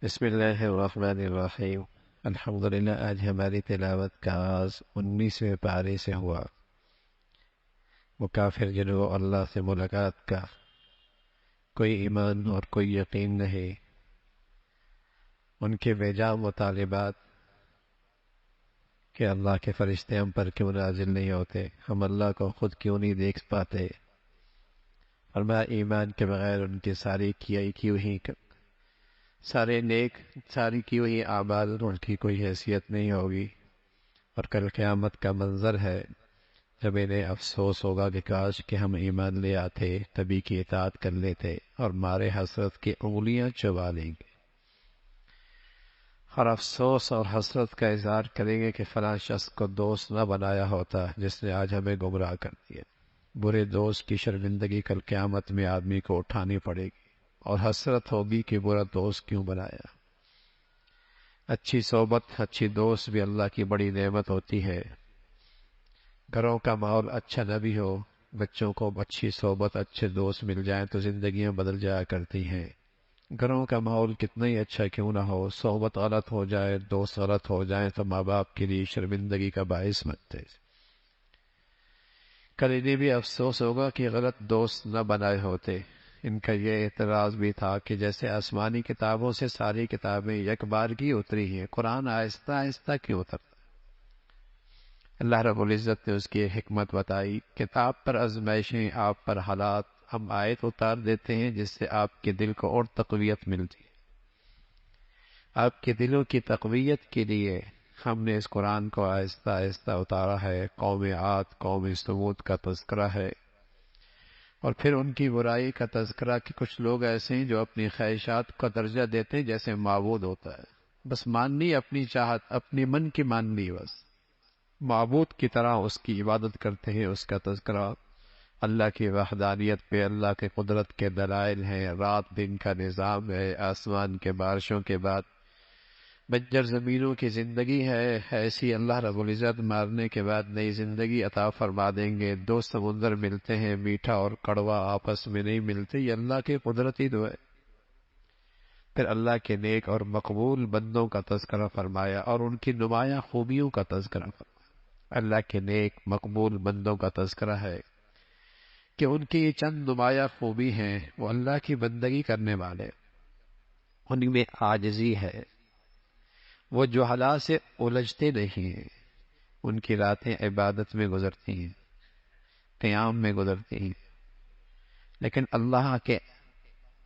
بسم اللہ الرحمن الرحیم۔ الحمدللہ، آج ہماری تلاوت کا آغاز 19ویں پارے سے ہوا۔ مکافر جنوں اللہ سے ملاقات کا کوئی ایمان اور کوئی یقین نہیں، ان کے بیجا مطالبات کہ اللہ کے فرشتے ہم پر کیوں نازل نہیں ہوتے، ہم اللہ کو خود کیوں نہیں دیکھ پاتے، فرمایا ایمان کے بغیر ان کی ساری کی ہوئی اعمال ان کی کوئی حیثیت نہیں ہوگی، اور کل قیامت کا منظر ہے جب انہیں افسوس ہوگا کہ کاش کہ ہم ایمان لے آتے، تبھی کی اطاعت کر لیتے، اور مارے حسرت کی انگلیاں چبا لیں گے، اور افسوس اور حسرت کا اظہار کریں گے کہ فلاں شخص کو دوست نہ بنایا ہوتا جس نے آج ہمیں گمراہ کر دیا۔ برے دوست کی شرمندگی کل قیامت میں آدمی کو اٹھانی پڑے گی، اور حسرت ہوگی کہ برا دوست کیوں بنایا۔ اچھی صحبت، اچھی دوست بھی اللہ کی بڑی نعمت ہوتی ہے۔ گھروں کا ماحول اچھا نہ بھی ہو، بچوں کو اچھی صحبت، اچھے دوست مل جائیں تو زندگیاں بدل جایا کرتی ہیں۔ گھروں کا ماحول کتنا ہی اچھا کیوں نہ ہو، صحبت غلط ہو جائے، دوست غلط ہو جائیں تو ماں باپ کے لیے شرمندگی کا باعث بنتے۔ کل انہیں بھی افسوس ہوگا کہ غلط دوست نہ بنائے ہوتے۔ ان کا یہ اعتراض بھی تھا کہ جیسے آسمانی کتابوں سے ساری کتابیں یک بار کی اتری ہیں، قرآن آہستہ آہستہ کیوں اترتا؟ اللہ رب العزت نے اس کی حکمت بتائی۔ کتاب پر آزمائشیں، آپ پر حالات، ہم آیت اتار دیتے ہیں جس سے آپ کے دل کو اور تقویت ملتی ہے۔ آپ کے دلوں کی تقویت کے لیے ہم نے اس قرآن کو آہستہ آہستہ اتارا ہے۔ قوم عاد، قوم ثمود کا تذکرہ ہے، اور پھر ان کی برائی کا تذکرہ کہ کچھ لوگ ایسے ہیں جو اپنی خواہشات کا درجہ دیتے ہیں جیسے معبود ہوتا ہے، بس ماننی اپنی چاہت، اپنی من کی ماننی، بس معبود کی طرح اس کی عبادت کرتے ہیں۔ اس کا تذکرہ اللہ کی وحدانیت پہ، اللہ کے قدرت کے دلائل ہیں، رات دن کا نظام ہے، آسمان کے بارشوں کے بعد بنجر زمینوں کی زندگی ہے، ایسی اللہ رب العزت مارنے کے بعد نئی زندگی عطا فرما دیں گے۔ دو سمندر ملتے ہیں، میٹھا اور کڑوا آپس میں نہیں ملتے، یہ اللہ کی قدرتی دعا ہے۔ پھر اللہ کے نیک اور مقبول بندوں کا تذکرہ فرمایا اور ان کی نمایاں خوبیوں کا تذکرہ فرمایا۔ اللہ کے نیک مقبول بندوں کا تذکرہ ہے کہ ان کی یہ چند نمایاں خوبی ہیں، وہ اللہ کی بندگی کرنے والے، ان میں عاجزی ہے، وہ جہلا سے الجھتے نہیں ہیں، ان کی راتیں عبادت میں گزرتی ہیں، قیام میں گزرتی ہیں، لیکن اللہ کے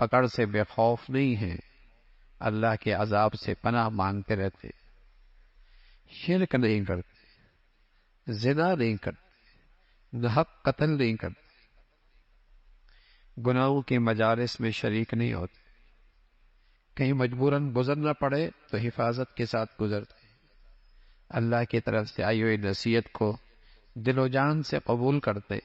پکڑ سے بے خوف نہیں ہیں، اللہ کے عذاب سے پناہ مانگتے رہتے، شرک نہیں کرتے، زنا نہیں کرتے، ناحق قتل نہیں کرتے، گناہوں کے مجالس میں شریک نہیں ہوتے، کہیں مجبوراً گزرنا پڑے تو حفاظت کے ساتھ گزرتے، اللہ کی طرف سے آئی ہوئی نصیحت کو دل و جان سے قبول کرتے،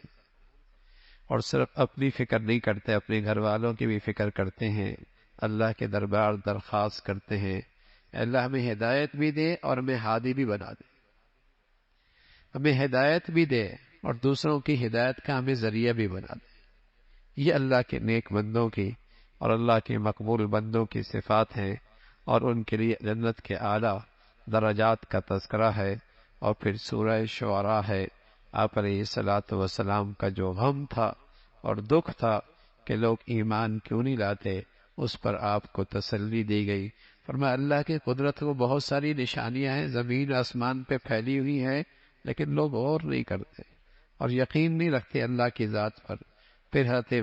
اور صرف اپنی فکر نہیں کرتے، اپنے گھر والوں کی بھی فکر کرتے ہیں، اللہ کے دربار درخواست کرتے ہیں، اللہ ہمیں ہدایت بھی دے اور ہمیں ہادی بھی بنا دے، ہمیں ہدایت بھی دے اور دوسروں کی ہدایت کا ہمیں ذریعہ بھی بنا دے۔ یہ اللہ کے نیک بندوں کی اور اللہ کے مقبول بندوں کی صفات ہیں، اور ان کے لیے جنت کے اعلیٰ درجات کا تذکرہ ہے۔ اور پھر سورہ شعراء ہے۔ آپ علیہ الصلاۃ والسلام کا جو غم تھا اور دکھ تھا کہ لوگ ایمان کیوں نہیں لاتے، اس پر آپ کو تسلی دی گئی۔ فرمایا اللہ کی قدرت کو بہت ساری نشانیاں ہیں، زمین آسمان پہ پھیلی ہوئی ہیں، لیکن لوگ غور نہیں کرتے اور یقین نہیں رکھتے اللہ کی ذات پر۔ پھر حضرت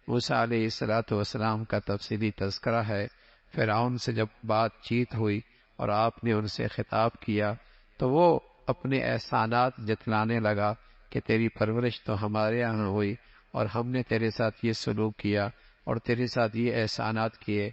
موسیٰ علیہ السلام کا تفصیلی تذکرہ ہے۔ فرعون سے جب بات چیت ہوئی اور آپ نے ان سے خطاب کیا تو وہ اپنے احسانات جتلانے لگا کہ تیری پرورش تو ہمارے یہاں ہوئی، اور ہم نے تیرے ساتھ یہ سلوک کیا اور تیرے ساتھ یہ احسانات کیے۔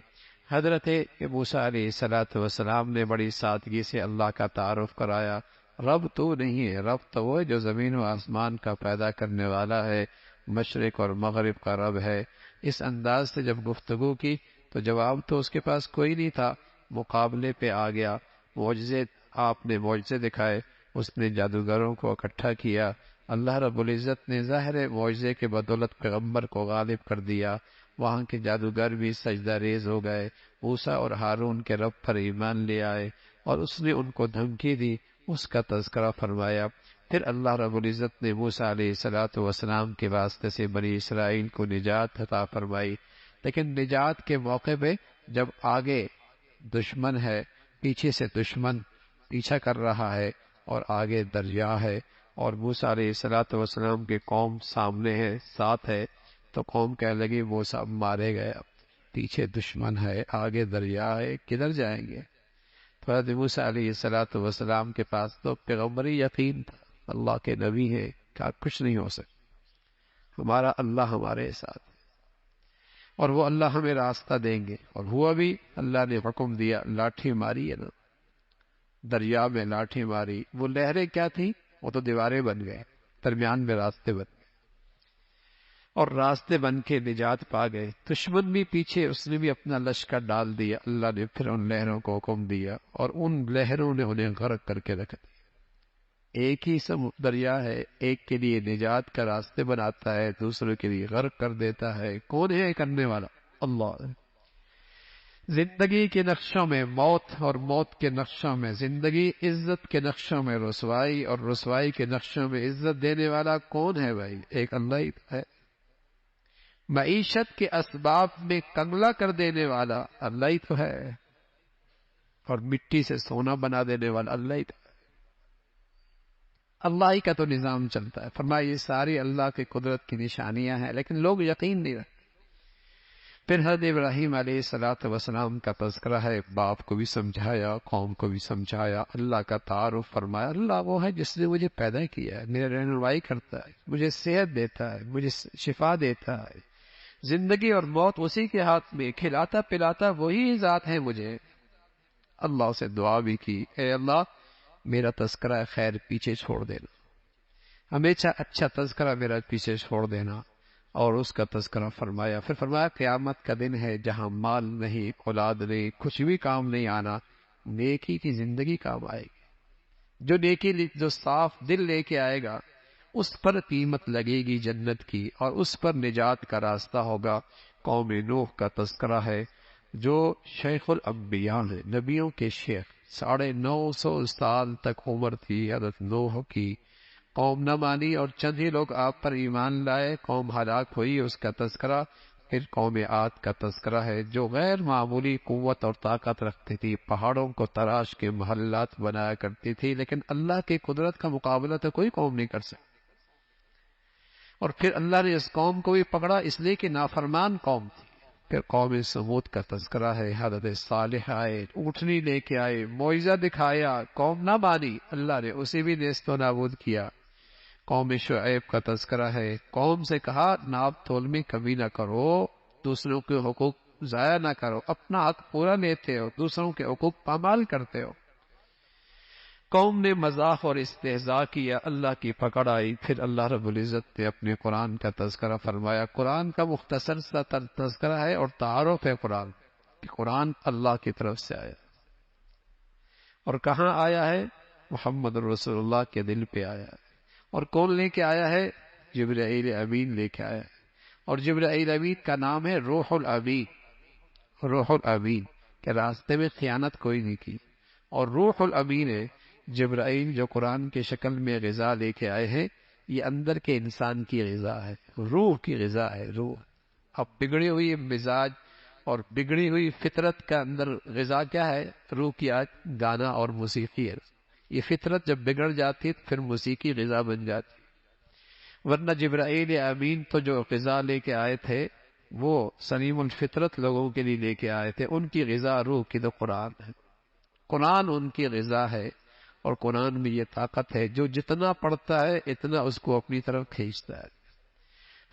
حضرت موسیٰ علیہ السلام نے بڑی سادگی سے اللہ کا تعارف کرایا۔ رب تو نہیں ہے، رب تو وہ ہے جو زمین و آسمان کا پیدا کرنے والا ہے، مشرق اور مغرب کا رب ہے۔ اس انداز سے جب گفتگو کی تو جواب تو اس کے پاس کوئی نہیں تھا، مقابلے پہ آ گیا۔ معجزے، آپ نے معجزے دکھائے، اس نے جادوگروں کو اکٹھا کیا، اللہ رب العزت نے ظاہر معجزے کے بدولت پیغمبر کو غالب کر دیا۔ وہاں کے جادوگر بھی سجدہ ریز ہو گئے، موسیٰ اور ہارون کے رب پر ایمان لے آئے، اور اس نے ان کو دھمکی دی، اس کا تذکرہ فرمایا۔ پھر اللہ رب العزت نے موسیٰ علیہ السلام کے واسطے سے بنی اسرائیل کو نجات عطا فرمائی۔ لیکن نجات کے موقع پہ جب آگے دشمن ہے، پیچھے سے دشمن پیچھا کر رہا ہے، اور آگے دریا ہے، اور موسیٰ علیہ السلام کے قوم سامنے ہے، ساتھ ہے، تو قوم کہنے لگی موسیٰ مارے گئے، پیچھے دشمن ہے، آگے دریا ہے، کدھر جائیں گے؟ تو حضرت موسیٰ علیہ السلام کے پاس تو پیغمبری یقین تھا، اللہ کے نبی ہیں، کہا کچھ نہیں ہو سکتا، ہمارا اللہ ہمارے ساتھ، اور وہ اللہ ہمیں راستہ دیں گے۔ اور ہوا بھی، اللہ نے حکم دیا، لاٹھی ماری ہے نا، دریا میں لاٹھی ماری، وہ لہریں کیا تھیں؟ وہ تو دیواریں بن گئے، درمیان میں راستے بن گئے، اور راستے بن کے نجات پا گئے۔ دشمن بھی پیچھے، اس نے بھی اپنا لشکر ڈال دیا، اللہ نے پھر ان لہروں کو حکم دیا، اور ان لہروں نے انہیں غرق کر کے رکھ دیا۔ ایک ہی دریا ہے، ایک کے لیے نجات کا راستے بناتا ہے، دوسروں کے لیے غرق کر دیتا ہے۔ کون ہے کرنے والا؟ اللہ۔ زندگی کے نقشوں میں موت، اور موت کے نقشوں میں زندگی، عزت کے نقشوں میں رسوائی، اور رسوائی کے نقشوں میں عزت دینے والا کون ہے بھائی؟ ایک اللہ ہی ہے۔ معیشت کے اسباب میں کنگلا کر دینے والا اللہ ہی تو ہے، اور مٹی سے سونا بنا دینے والا اللہ ہی تو ہے۔ اللہ ہی کا تو نظام چلتا ہے۔ فرمایا یہ ساری اللہ کی قدرت کی نشانیاں ہیں، لیکن لوگ یقین نہیں رکھتے۔ پھر حضرت ابراہیم علیہ السلام کا تذکرہ ہے، باپ کو بھی سمجھایا، قوم کو بھی سمجھایا، اللہ کا تعارف فرمایا۔ اللہ وہ ہے جس نے مجھے پیدا کیا ہے، میرے رہنمائی کرتا ہے، مجھے صحت دیتا ہے، مجھے شفا دیتا ہے، زندگی اور موت اسی کے ہاتھ میں، کھلاتا پلاتا وہی ذات ہے مجھے۔ اللہ سے دعا بھی کی، اے اللہ میرا تذکرہ خیر پیچھے چھوڑ دینا، ہمیشہ اچھا تذکرہ میرا پیچھے چھوڑ دینا، اور اس کا تذکرہ فرمایا۔ پھر فرمایا قیامت کا دن ہے جہاں مال نہیں، اولاد نہیں، کچھ بھی کام نہیں آنا، نیکی کی زندگی کام آئے گی۔ جو نیکی، جو صاف دل لے کے آئے گا، اس پر قیمت لگے گی جنت کی، اور اس پر نجات کا راستہ ہوگا۔ قوم نوح کا تذکرہ ہے، جو شیخ الانبیاء ہے، نبیوں کے شیخ، 950 سال تک عمر تھی حضرت نوح کی۔ قوم نہ مانی اور چند ہی لوگ آپ پر ایمان لائے، قوم ہلاک ہوئی، اس کا تذکرہ۔ پھر قوم عاد کا تذکرہ ہے، جو غیر معمولی قوت اور طاقت رکھتی تھی، پہاڑوں کو تراش کے محلات بنایا کرتی تھی، لیکن اللہ کی قدرت کا مقابلہ تو کوئی قوم نہیں کر سکتی۔ اور پھر اللہ نے اس قوم کو بھی پکڑا، اس لیے کہ نافرمان قوم تھی۔ پھر قوم سمود کا تذکرہ ہے، حضرت صالح آئے، اونٹنی لے کے آئے، معجزہ دکھایا، قوم نہ مانی، اللہ نے اسے بھی نیست و نابود کیا۔ قوم شعیب کا تذکرہ ہے، قوم سے کہا ناپ تول میں کمی نہ کرو، دوسروں کے حقوق ضائع نہ کرو، اپنا حق پورا لیتے ہو، دوسروں کے حقوق پامال کرتے ہو۔ قوم نے مذاق اور استہزاء کیا، اللہ کی پکڑ آئی۔ پھر اللہ رب العزت نے اپنے قرآن کا تذکرہ فرمایا۔ قرآن کا مختصر سا تذکرہ ہے اور تعارف ہے قرآن کہ قرآن اللہ کی طرف سے آیا، اور کہاں آیا ہے؟ محمد رسول اللہ کے دل پہ آیا ہے۔ اور کون لے کے آیا ہے؟ جبرائیل امین لے کے آیا ہے، اور جبرائیل امین کا نام ہے روح الامین۔ روح الامین کے راستے میں خیانت کوئی نہیں کی، اور روح الامین ہے جبرائیل جو قرآن کے شکل میں غذا لے کے آئے ہیں۔ یہ اندر کے انسان کی غذا ہے، روح کی غذا ہے۔ روح اب بگڑی ہوئی مزاج اور بگڑی ہوئی فطرت کا اندر غذا کیا ہے؟ روح کی آج گانا اور موسیقی ہے۔ یہ فطرت جب بگڑ جاتی پھر موسیقی غذا بن جاتی، ورنہ جبرائیل امین تو جو غذا لے کے آئے تھے وہ سلیم الفطرت لوگوں کے لیے لے کے آئے تھے، ان کی غذا روح کی تو قرآن ہے، قرآن ان کی غذا ہے۔ اور قرآن میں یہ طاقت ہے، جو جتنا پڑھتا ہے اتنا اس کو اپنی طرف کھینچتا ہے۔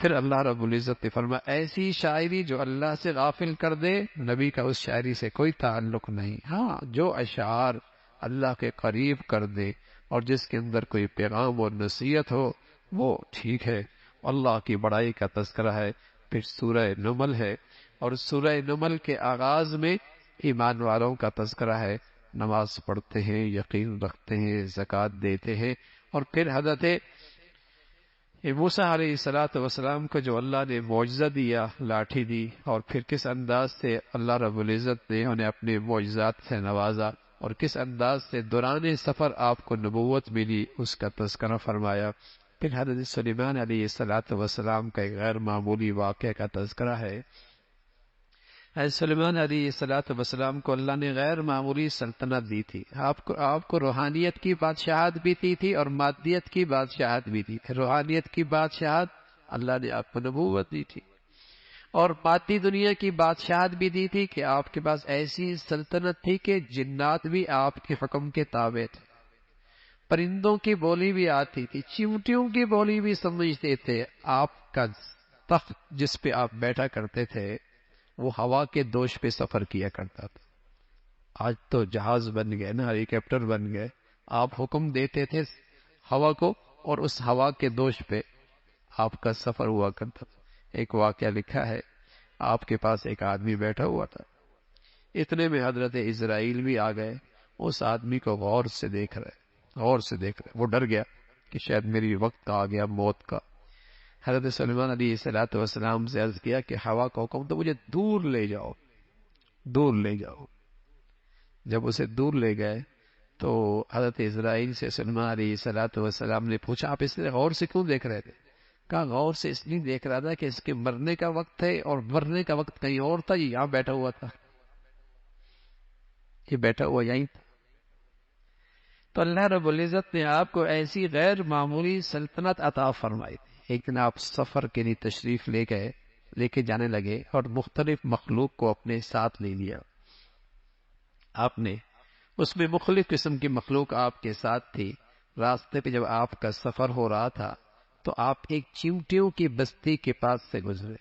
پھر اللہ رب العزت نے فرمایا ایسی شاعری جو اللہ سے غافل کر دے، نبی کا اس شاعری سے کوئی تعلق نہیں۔ ہاں، جو اشعار اللہ کے قریب کر دے اور جس کے اندر کوئی پیغام اور نصیحت ہو وہ ٹھیک ہے۔ اللہ کی بڑائی کا تذکرہ ہے۔ پھر سورہ نمل ہے، اور سورہ نمل کے آغاز میں ایمان والوں کا تذکرہ ہے، نماز پڑھتے ہیں، یقین رکھتے ہیں، زکوٰۃ دیتے ہیں۔ اور پھر حضرت موسیٰ علیہ السلام کو جو اللہ نے معجزہ دیا، لاٹھی دی، اور پھر کس انداز سے اللہ رب العزت نے انہیں اپنے معجزات سے نوازا، اور کس انداز سے دوران سفر آپ کو نبوت ملی، اس کا تذکرہ فرمایا۔ پھر حضرت سلیمان علیہ السلام کا ایک غیر معمولی واقعہ کا تذکرہ ہے۔ حضرت سلیمان علیہ السلام کو اللہ نے غیر معمولی سلطنت دی تھی۔ آپ کو روحانیت کی بادشاہت بھی دی تھی اور مادیت کی بادشاہت بھی دی تھی۔ روحانیت کی بادشاہت، اللہ نے آپ کو نبوت دی تھی، اور مادی دنیا کی بادشاہت بھی دی تھی کہ آپ کے پاس ایسی سلطنت تھی کہ جنات بھی آپ کے حکم کے تابع تھے، پرندوں کی بولی بھی آتی تھی، چیونٹیوں کی بولی بھی سمجھتے تھے۔ آپ کا تخت جس پہ آپ بیٹھا کرتے تھے وہ ہوا کے دوش پہ سفر کیا کرتا تھا۔ آج تو جہاز بن گئے نا، ہیلی کاپٹر بن گئے۔ آپ حکم دیتے تھے ہوا کو، اور اس ہوا کے دوش پہ آپ کا سفر ہوا کرتا تھا۔ ایک واقعہ لکھا ہے، آپ کے پاس ایک آدمی بیٹھا ہوا تھا، اتنے میں حضرت اسرائیل بھی آ گئے، اس آدمی کو غور سے دیکھ رہے۔ وہ ڈر گیا کہ شاید میری وقت آ گیا موت کا۔ حضرت سلیمان علیہ السلام سے عرض کیا کہ ہوا کو حکم تو مجھے دور لے جاؤ، دور لے جاؤ۔ جب اسے دور لے گئے تو حضرت اسرائیل سے سلیمان علیہ السلام نے پوچھا، آپ اس طرح غور سے کیوں دیکھ رہے تھے؟ کہا غور سے اس لیے دیکھ رہا تھا کہ اس کے مرنے کا وقت ہے، اور مرنے کا وقت کہیں اور تھا، یہ یہاں بیٹھا ہوا تھا، یہ بیٹھا ہوا یہیں تھا۔ تو اللہ رب العزت نے آپ کو ایسی غیر معمولی سلطنت عطا فرمائی تھی۔ ایک دن آپ سفر کے لیے تشریف لے کے جانے لگے، اور مختلف مخلوق کو اپنے ساتھ لے لیا۔ آپ نے اس میں مختلف قسم کی مخلوق آپ کے ساتھ تھی۔ راستے پہ جب آپ کا سفر ہو رہا تھا تو آپ ایک چیونٹیوں کی بستی کے پاس سے گزرے۔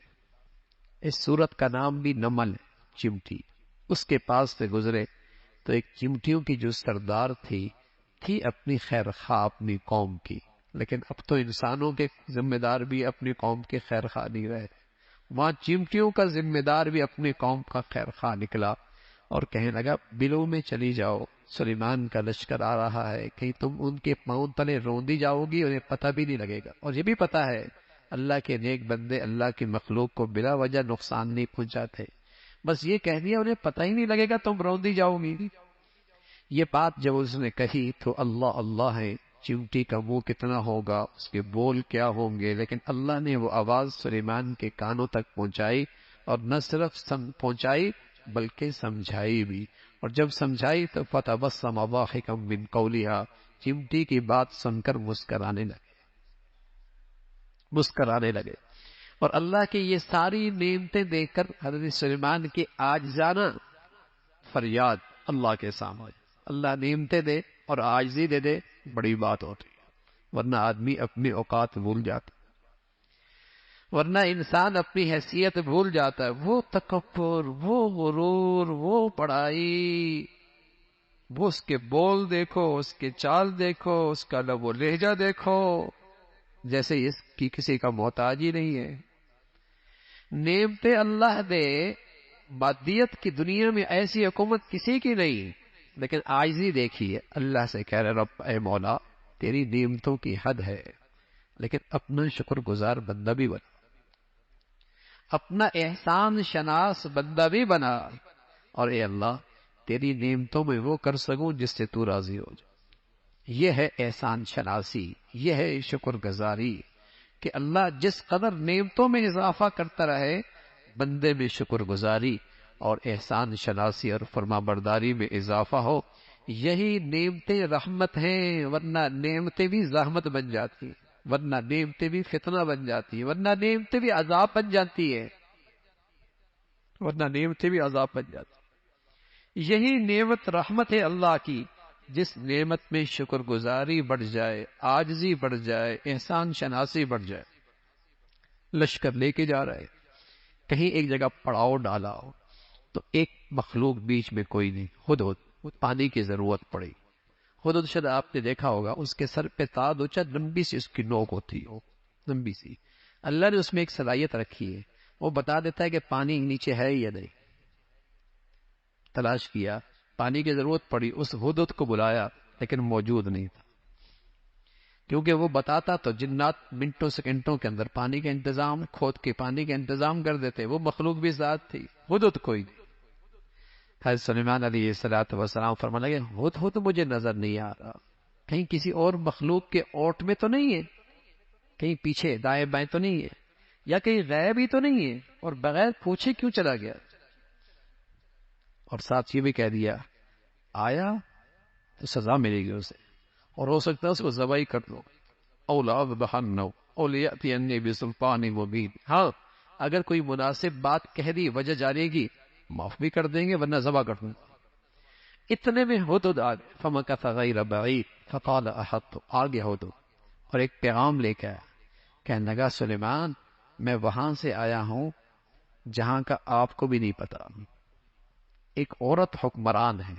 اس سورت کا نام بھی نمل ہے، چمٹی۔ اس کے پاس سے گزرے تو ایک چمٹیوں کی جو سردار تھی اپنی خیر خواہ اپنی قوم کی، لیکن اب تو انسانوں کے ذمہ دار بھی اپنی قوم کے خیر خواہ نہیں رہے، وہاں چمٹیوں کا ذمہ دار بھی اپنی قوم کا خیر خواہ نکلا، اور کہنے لگا بلوں میں چلی جاؤ، سلیمان کا لشکر آ رہا ہے، کہیں تم ان کے پاؤں تلے روندی جاؤ گی، انہیں پتہ بھی نہیں لگے گا۔ اور یہ بھی پتہ ہے اللہ کے نیک بندے اللہ کی مخلوق کو بلا وجہ نقصان نہیں پہنچاتے، بس یہ کہہ دیا انہیں پتہ ہی نہیں لگے گا تم روندی جاؤ گی۔ یہ بات جب اس نے کہی تو اللہ اللہ ہے، چمٹی کا منہ کتنا ہوگا، اس کے بول کیا ہوں گے، لیکن اللہ نے وہ آواز سلیمان کے کانوں تک پہنچائی، اور نہ صرف پہنچائی بلکہ سمجھائی بھی، اور جب سمجھائی تو فتبسم ضاحکا من قولها، چمٹی کی بات سن کر مسکرانے لگے۔ اور اللہ کی یہ ساری نعمتیں دیکھ کر حضرت سلیمان کی عاجزانہ فریاد اللہ کے سامنے، اللہ نعمتیں دے اور عاجزی دے دے، بڑی بات ہوتی ہے، ورنہ آدمی اپنی اوقات بھول جاتا، ورنہ انسان اپنی حیثیت بھول جاتا ہے۔ وہ تکبر، وہ غرور، وہ بڑائی، وہ اس کے بول دیکھو، اس کے چال دیکھو، اس کا لب و لہجہ دیکھو، جیسے اس کی کسی کا محتاج ہی نہیں ہے۔ نعمتیں اللہ دے، مادیت کی دنیا میں ایسی حکومت کسی کی نہیں، لیکن عاجزی دیکھیے، اللہ سے کہہ رہے رب اے مولا تیری نعمتوں کی حد ہے، لیکن اپنا شکر گزار بندہ بھی بنا، اپنا احسان شناس بندہ بھی بنا، اور اے اللہ تیری نعمتوں میں وہ کر سکوں جس سے تو راضی ہو جائے۔ یہ ہے احسان شناسی، یہ ہے شکر گزاری، کہ اللہ جس قدر نعمتوں میں اضافہ کرتا رہے، بندے میں شکر گزاری اور احسان شناسی اور فرما برداری میں اضافہ ہو۔ یہی نعمتیں رحمت ہیں، ورنہ نعمتیں بھی زحمت بن جاتی، ورنہ نعمتیں بھی فتنہ بن جاتی، ورنہ نعمتیں بھی عذاب بن جاتی ہے، یہی نعمت رحمت ہے اللہ کی، جس نعمت میں شکر گزاری بڑھ جائے، عاجزی بڑھ جائے، احسان شناسی بڑھ جائے۔ لشکر لے کے جا رہے، کہیں ایک جگہ پڑاؤ ڈالا ہو تو ایک مخلوق بیچ میں کوئی نہیں، ہدہد پانی کی ضرورت پڑی، ہدہد شاید آپ نے دیکھا ہوگا، اس کے سر پہ تاج ہوتا، لمبی سی اس کی نوک ہوتی ہو، لمبی سی، اللہ نے اس میں ایک صلاحیت رکھی ہے، وہ بتا دیتا ہے کہ پانی نیچے ہے یا نہیں۔ تلاش کیا، پانی کی ضرورت پڑی، اس ہدہد کو بلایا لیکن موجود نہیں تھا۔ کیونکہ وہ بتاتا تو جنات منٹوں سیکنڈوں کے اندر پانی کا انتظام کھود کے پانی کا انتظام کر دیتے. وہ مخلوق بھی ذات تھی، ہدہد کوئی نہیں. حضرت سلیمان علیہ السلام فرمانے لگے ہدہد مجھے نظر نہیں آ رہا، کہیں کسی اور مخلوق کے اوٹ میں تو نہیں ہے، کہیں پیچھے دائیں بائیں تو نہیں ہے، یا کہیں غائب ہی تو نہیں ہے، اور بغیر پوچھے کیوں چلا گیا. اور ساتھ یہ بھی کہہ دیا آیا تو سزا ملے گی اسے، اور ہو سکتا ہے اس کو ذبح کر دو. اولاد بہنو اولیاتی بسلطان مبین. ہاں اگر کوئی مناسب بات کہہ دی وجہ جانے گی معاف بھی کر دیں گے، ورنہ ذبح کر دیں گے. اتنے میں ہدہد آ گئے. فمکث غیر بعید فقال احطت. آگے ہدہد اور ایک پیغام لے کے آیا. کہنے لگا سلیمان میں وہاں سے آیا ہوں جہاں کا آپ کو بھی نہیں پتا. ایک عورت حکمران ہے،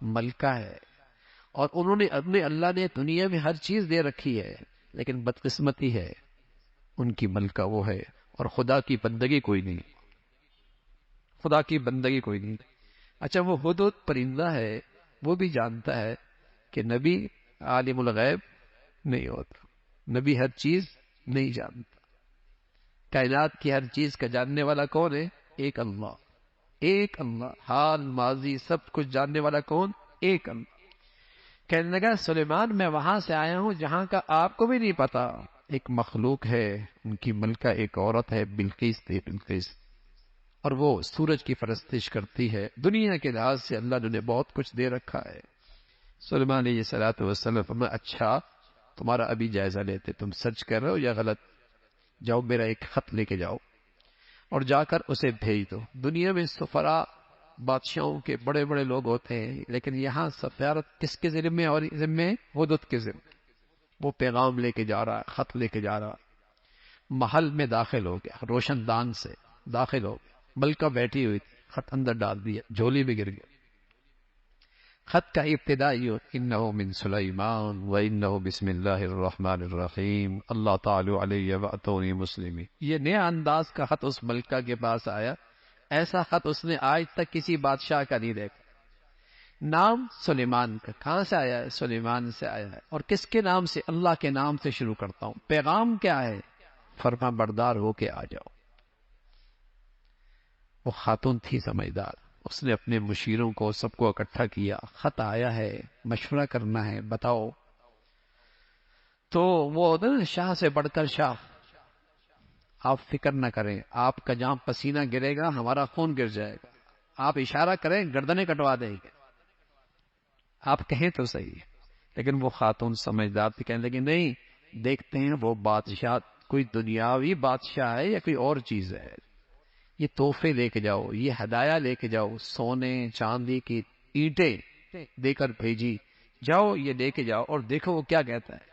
ملکہ ہے، اور انہوں نے اپنے اللہ نے دنیا میں ہر چیز دے رکھی ہے، لیکن بدقسمتی ہے ان کی ملکہ وہ ہے اور خدا کی بندگی کوئی نہیں، خدا کی بندگی کوئی نہیں. اچھا وہ ہدہد پرندہ ہے، وہ بھی جانتا ہے کہ نبی عالم الغیب نہیں ہوتا، نبی ہر چیز نہیں جانتا. کائنات کی ہر چیز کا جاننے والا کون ہے؟ ایک اللہ. ایک اللہ، حال ماضی سب کچھ جاننے والا کون؟ ایک اللہ. کہنے لگا سلیمان میں وہاں سے آیا ہوں جہاں کا آپ کو بھی نہیں پتا. ایک مخلوق ہے، ان کی ملکہ ایک عورت ہے، بلقیس تھی، بلقیس، اور وہ سورج کی پرستش کرتی ہے. دنیا کے لحاظ سے اللہ نے بہت کچھ دے رکھا ہے. سلیمان علیہ السلام فرمایا اچھا تمہارا ابھی جائزہ لیتے، تم سچ کر رہے ہو یا غلط. جاؤ میرا ایک خط لے کے جاؤ اور جا کر اسے بھیج دو. دنیا میں سفراء بادشاہوں کے بڑے بڑے لوگ ہوتے ہیں، لیکن یہاں سفارت کس کے ذمے اور ذمے؟ ہدہد کے ذمے. وہ پیغام لے کے جا رہا ہے، خط لے کے جا رہا ہے. محل میں داخل ہو گیا، روشن دان سے داخل ہو گیا. ملکہ بیٹھی ہوئی تھی، خط اندر ڈال دیا، جھولی میں گر گیا. خط کا ابتدا یہ انہ من سلیمان و انہ بسم اللہ الرحمن الرحیم اللہ تعالی علیہ واتونی مسلمی. یہ نیا انداز کا خط اس ملکہ کے پاس آیا. ایسا خط اس نے آج تک کسی بادشاہ کا نہیں دیکھا. نام سلیمان کا. کہاں سے آیا ہے؟ سلیمان سے آیا ہے. اور کس کے نام سے؟ اللہ کے نام سے شروع کرتا ہوں. پیغام کیا ہے؟ فرما بردار ہو کے آ جاؤ. وہ خاتون تھی سمجھدار، اس نے اپنے مشیروں کو سب کو اکٹھا کیا. خط آیا ہے، مشورہ کرنا ہے، بتاؤ. تو وہ شاہ سے بڑھ کر شاہ. آپ فکر نہ کریں، آپ کا جہاں پسینہ گرے گا ہمارا خون گر جائے گا. آپ اشارہ کریں گردنیں کٹوا دیں گے. آپ کہیں تو صحیح. لیکن وہ خاتون سمجھدار تھی، کہنے لگی نہیں، دیکھتے ہیں وہ بادشاہ کوئی دنیاوی بادشاہ ہے یا کوئی اور چیز ہے. یہ تحفے لے کے جاؤ، یہ ہدایہ لے کے جاؤ، سونے چاندی کی اینٹیں دے کر بھیجی. جاؤ یہ لے کے جاؤ اور دیکھو وہ کیا کہتا ہے.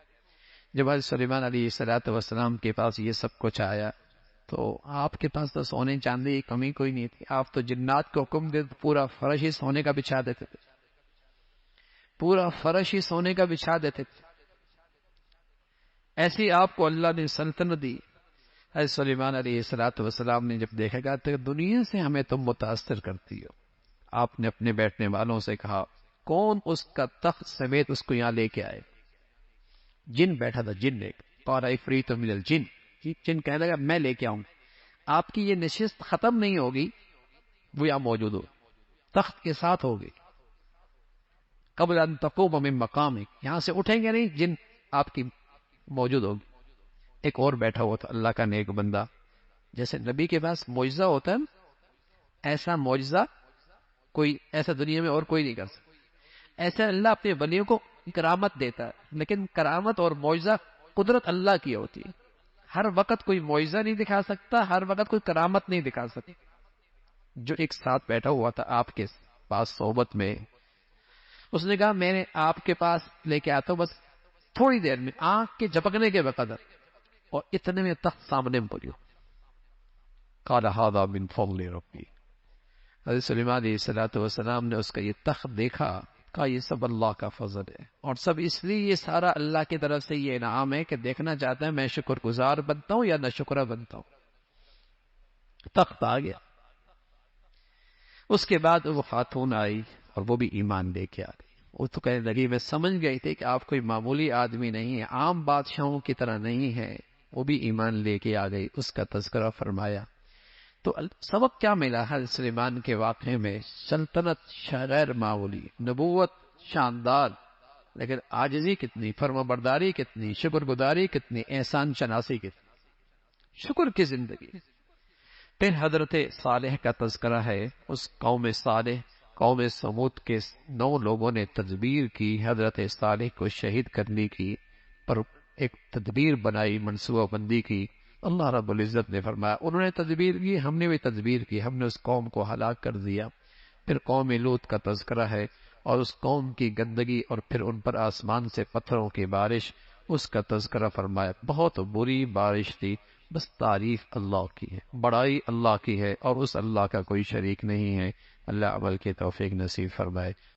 جب حضرت سلیمان علیہ السلام کے پاس یہ سب کچھ آیا تو آپ کے پاس تو سونے چاندی کی کمی کوئی نہیں تھی. آپ تو جنات کو حکم دے پورا فرش ہی سونے کا بچھا دیتے تھے، پورا فرش ہی سونے کا بچھا دیتے تھے. ایسی آپ کو اللہ نے سلطنت دی. حضرت سلیمان علیہ السلام نے جب دیکھا گا تو دنیا سے ہمیں تم متاثر کرتی ہو. آپ نے اپنے بیٹھنے والوں سے کہا کون اس کا تخت سمیت اس کو یہاں لے کے آئے. جن بیٹھا تھا، جن ایک قال عفریت من الجن. جن کہنے لگا میں لے کے آؤں. آپ کی یہ نشست ختم نہیں ہوگی، وہ یہاں موجود ہو، تخت کے ساتھ ہوگی. قبل ان تقوم من مقامک، یہاں سے اٹھیں گے نہیں، جن آپ کی موجود ہوگی. ایک اور بیٹھا ہوا تھا اللہ کا نیک بندہ. جیسے نبی کے پاس معجزہ ہوتا ہے، ایسا معجزہ کوئی ایسا دنیا میں اور کوئی نہیں کر سکتا. ایسے اللہ اپنے ولیوں کو کرامت دیتا ہے، لیکن کرامت اور معجزہ قدرت اللہ کی ہوتی ہے. ہر وقت کوئی معجزہ نہیں دکھا سکتا، ہر وقت کوئی کرامت نہیں دکھا سکتا. جو ایک ساتھ بیٹھا ہوا تھا آپ کے پاس صحبت میں، اس نے کہا میں نے آپ کے پاس لے کے آتا ہوں بس تھوڑی دیر میں، آنکھ کے جھپکنے کے وقت، اور اتنے میں تخت سامنے پڑی. قال ھذا من فضل ربی. حضرت سلیمان علیہ السلام نے اس کا یہ تخت دیکھا، کہا یہ سب اللہ کا فضل ہے، اور سب اس لیے یہ سارا اللہ کی طرف سے یہ انعام ہے کہ دیکھنا چاہتا ہے میں شکر گزار بنتا ہوں یا نہ شکرہ بنتا ہوں. تخت آ گیا. اس کے بعد وہ خاتون آئی اور وہ بھی ایمان لے کے آ گئی. وہ تو کہنے لگی میں سمجھ گئی تھی کہ آپ کوئی معمولی آدمی نہیں ہے، عام بادشاہوں کی طرح نہیں ہے۔ وہ بھی ایمان لے کے آ گئی، اس کا تذکرہ فرمایا۔ تو سبق کیا ملا حضرت سلیمان کے واقعے میں؟ سلطنت غیر معمولی، نبوت شاندار، لیکن عاجزی کتنی، فرمانبرداری کتنی، شکر گزاری کتنی، احسان شناسی کتنی، شکر کی زندگی۔ پھر حضرت صالح کا تذکرہ ہے۔ اس قوم صالح، قوم سمود کے 9 لوگوں نے تدبیر کی حضرت صالح کو شہید کرنے کی، پر ایک تدبیر بنائی، منصوبہ بندی کی۔ اللہ رب العزت نے فرمایا انہوں نے تدبیر کی، ہم نے بھی تدبیر کی، ہم نے اس قوم کو ہلاک کر دیا۔ پھر قوم لوط کا تذکرہ ہے اور اس قوم کی گندگی، اور پھر ان پر آسمان سے پتھروں کی بارش، اس کا تذکرہ فرمایا۔ بہت بری بارش تھی، بس تعریف اللہ کی ہے، بڑائی اللہ کی ہے، اور اس اللہ کا کوئی شریک نہیں ہے۔ اللہ عمل کی توفیق نصیب فرمائے۔